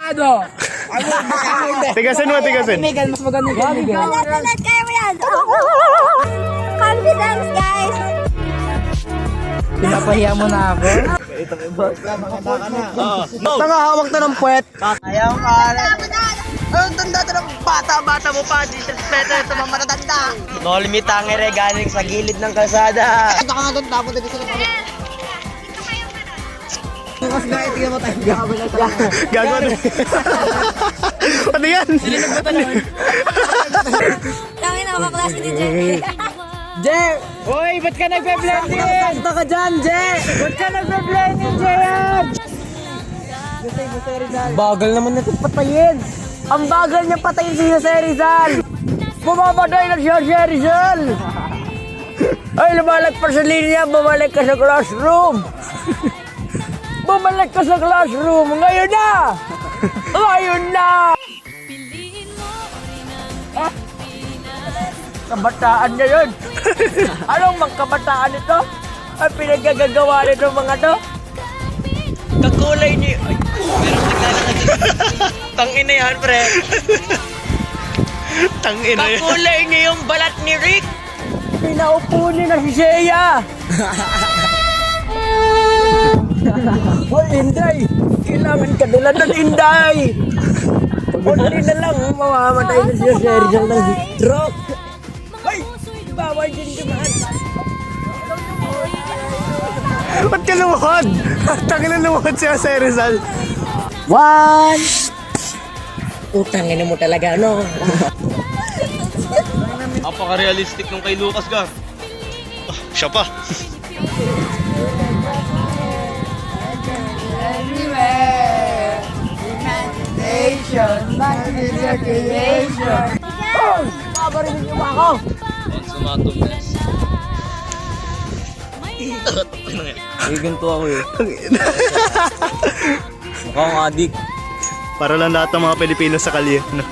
Ano? Tigasin mo, tigasin. Megan, mas maganda yung Megan. Ulit, kaya mo yan. Confidence, guys. Pinapahiya mo na ako. Tanga, hawak na ng puwet. Ayaw ka. Ang tanda ng bata-bata mo pa. Disrespect ito mga matatanda. Nolmitang ere galing sa gilid ng kalsada. Ito ka nga doon, tapos na gusto na kami. Bukas na, itigyan mo tayo. Gago na. Ano yan? Tangin na, makaklase ni Jenny. Je! Uy, ba't ka nagbe-blending? Sakta ka dyan, Je! Ba't ka nagbe-blending, Je yan? Bagal naman natin patayin. Ang bagal niya patayin si Jose Rizal. Bumamatay na si Jose Rizal. Ay, lumalik pa sa linya, bumalik ka sa classroom. Bumalik ka sa classroom. Ngayon na! Ngayon na! Kabataan niya yun. Anong mga kabataan ito? Ang pinagagagawa nito mga to? Kakulay niyo. Ay, meron naglalakad. Tangina yan, pre. Tangina yan. Kakulay niyo yung balat ni Rick. Pinaupo niya na si Shea. Hoy, Inday! Kailangan ka nila ng Inday! Kunti na lang, mamamatay na siya sa Rizal ng stroke. Hoy! Bawal din dumaan. Ba't ka lumuhod? Tangina lumuhod siya sa Rizal. One! Utangin mo talaga, no? Napaka-realistic nung kay Lucas Gar. Siya pa. Everywhere, imagination, creation. Oh! Babarinig niyo ba ako? Sumatong. Ganito ako eh. Mukhang adik. Para lang lahat ng mga Pilipino sa kalye. No?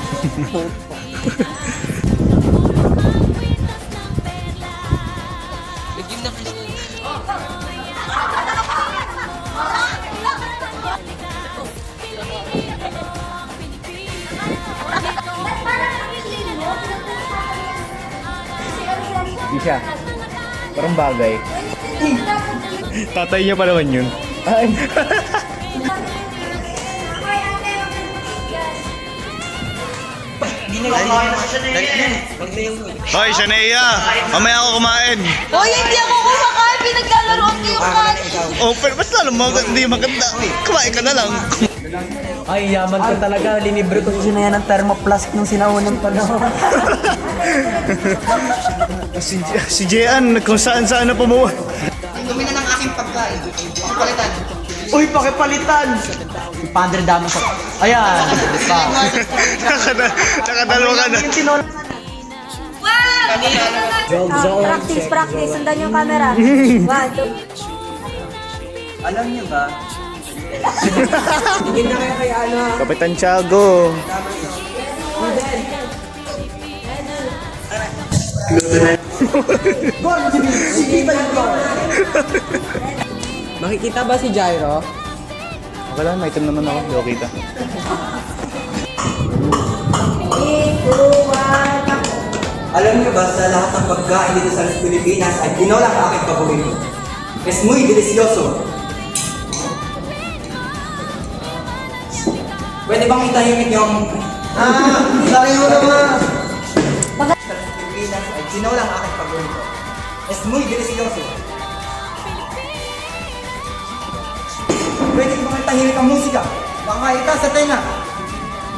Hindi siya. Parang bagay. Tatay niya pa naman yun. Ay. Hoy, Shania! Mamaya ako kumain. Hoy, hindi ako kumakain. Pinaglalaroan ko yung cat. Oh, pero mas lalo hindi maganda. Kumain ka na lang. Ay, yaman ka talaga. Linibre ko si Sinaya ng thermoplastic nung sinaunang panahon. Si Jean, kung saan-saan na pumuha. Dumi na ng aking pagkain. Pakipalitan. Uy, pakipalitan! Padre Damo sa... Ayan! Nakadalawa ka na. Practice, practice. Sundan yung camera. 1, 2. Alam niyo ba? Tingin na kayo kay ano? Kapitan Tiago. Makikita ba si Jairo? Okay lang, may item naman ako. Hindi ako kita. 3, 2, 1. Alam niyo ba sa lahat ng pagkain dito sa Pilipinas ay ginola ang aking paborito. Es muy delicioso. Pwede bang itahimik yung... Sabi mo naman! Sa Pilipinas ay ginola ang aking paborito. Es muy delicioso. Pwede bang itahimik ang musika? Baka ita sa tenga.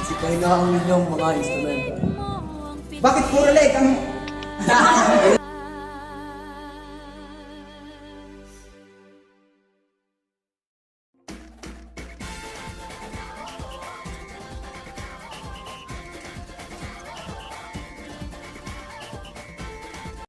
Sipahin na ang inyong mga instrumento. Bakit puro leg ang...